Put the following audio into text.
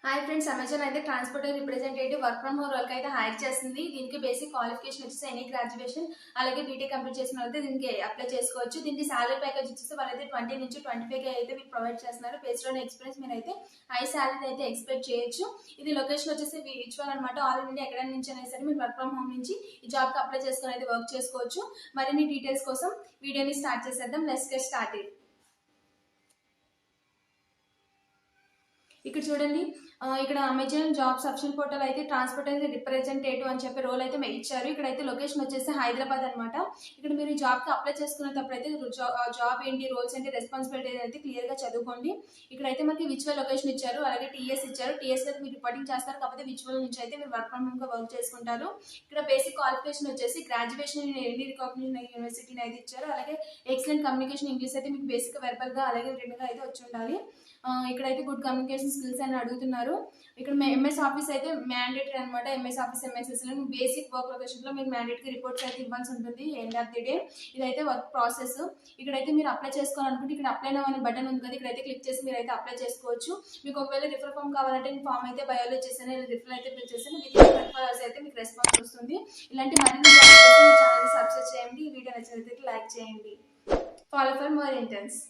Hi friends, Amazon అయితే transport representative work from home work అయితే hire చేస్తుంది. దీనికి బేసిక్ క్వాలిఫికేషన్ వచ్చేసి ఎనీ గ్రాడ్యుయేషన్ అలాగే బీటెక్ కంప్లీట్ చేసిన వాళ్ళైతే దీనికి అప్లై చేసుకోవచ్చు. దీనికి సాలరీ ప్యాకేజ్ వచ్చేసి వాళ్ళైతే 20 నుంచి 25K అయితే మీకు ప్రొవైడ్ చేస్తున్నారు. బేస్డ్ ఆన్ ఎక్స్పీరియన్స్ మీరు అయితే హై సాలరీ అయితే ఎక్స్పెక్ట్ చేయొచ్చు. ఇది లొకేషన్ వచ్చేసి విచువల్ అనమాట. ఆల్ ఇండియా ఎక్కడ నుంచి అయినా సరే మీరు వర్క్ ఫ్రమ్ హోమ్ నుంచి ఈ జాబ్కి అప్లై చేసుకుని అయితే వర్క్ చేసుకోవచ్చు. మరిన్ని డీటెయిల్స్ కోసం వీడియోని స్టార్ట్ చేసేద్దాం. Let's get started. ఇక్కడ చూడండి, ఇక్కడ అమెజాన్ జాబ్స్ ఆప్షన్ పోర్టల్ అయితే ట్రాన్స్పోర్ట్ అయితే రిప్రజెంటేటివ్ అని చెప్పి రోల్ అయితే ఇచ్చారు. ఇక్కడ అయితే లొకేషన్ వచ్చేసి హైదరాబాద్ అనమాట. ఇక్కడ మీరు జాబ్కి అప్లై చేసుకునేటప్పుడు అయితే జాబ్ ఏంటి, రోల్స్ ఏంటి, రెస్పాన్సిబిలిటీ అయితే క్లియర్ గా చదువుకోండి. ఇక్కడైతే మనకి విచువల్ లొకేషన్ ఇచ్చారు, అలాగే టీఎస్ ఇచ్చారు. టీఎస్ అయితే మీరు రిపోర్టింగ్ చేస్తారు, కాకపోతే విచువల్ నుంచి అయితే మీరు వర్క్ ఫ్రమ్ హోమ్ గా వర్క్ చేసుకుంటారు. ఇక్కడ బేసిక్ క్వాలిఫికేషన్ వచ్చేసి గ్రాడ్యుయేషన్ ఇన్ ఎనీ రికగ్నైజ్డ్ యూనివర్సిటీని అయితే ఇచ్చారు. అలాగే ఎక్సలెంట్ కమ్యూనికేషన్ ఇంగ్లీష్ అయితే మీకు బేసిక్ వెర్బల్ గా అలాగే రిటన్ గా అయితే వచ్చి ఉండాలి. ఇక్కడైతే గుడ్ కమ్యూనికేషన్ స్కిల్స్ అని అడుగుతున్నారు. ఇక్కడ ఎంఎస్ ఆఫీస్ అయితే మ్యాండేటరీ అనమాట. ఎంఎస్ ఆఫీస్ ఎంఎస్ఎస్ లో బేసిక్ వర్క్ లొకేషన్ లో మీరు మ్యాండేటరీ రిపోర్ట్స్ అయితే ఇవ్వాల్సి ఉంటుంది ఎండ్ ఆఫ్ ది డే. ఇదైతే వర్క్ ప్రాసెస్. ఇక్కడైతే మీరు అప్లై చేసుకోవాలనుకుంటే ఇక్కడ అప్లై నౌ అనే బటన్ ఉంది కదా, ఇక్కడైతే క్లిక్ చేసి మీరు అయితే అప్లై చేసుకోవచ్చు. మీకు ఒకవేళ రిఫర్ ఫామ్ కావాలంటే నేను ఫామ్ అయితే బయోలో చేశాను, రిఫర్ అయితే ఫిల్ చేశాను. విత్ 24 hours అయితే మీకు రెస్పాన్స్ వస్తుంది. ఇలాంటి మరిన్ని ఛానల్ సబ్స్క్రైబ్ చేయండి. ఈ వీడియో నచ్చినట్లయితే లైక్ చేయండి. Follow for more intense.